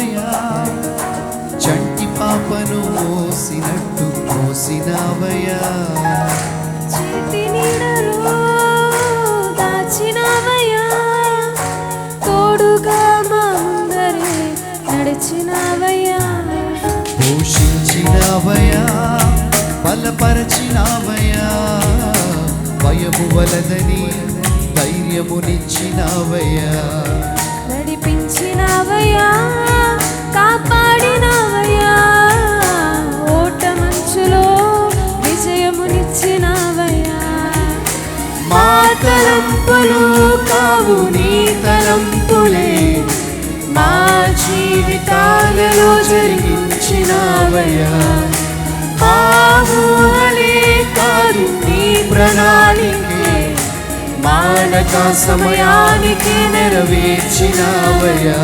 మోసినావయ్యా, చంటి పాపను మోసినట్టు మోసినావయ్యా. చేతి నీడలో దాచినావయ్యా, తోడుగా మా ముందరే నడిచినావయ్యా. పోషించినావయ్యా, బలపరచినావయ్యా, భయము వలదని ధైర్యమునిచ్చినావయ్యా. నడిపించినావయ్యా, కాపాడినావయ్యా, ఓట మంచులో విజయమునిచ్చినావయ్యా. మా తలంపులు కావు నీ తలంపులే, మా జీవితాలలో జరిగించినావయ్యా. మా ఊహలే కాదు నీ ప్రణాళికే, మానక సమయానికి నెరవేర్చినావయ్యా.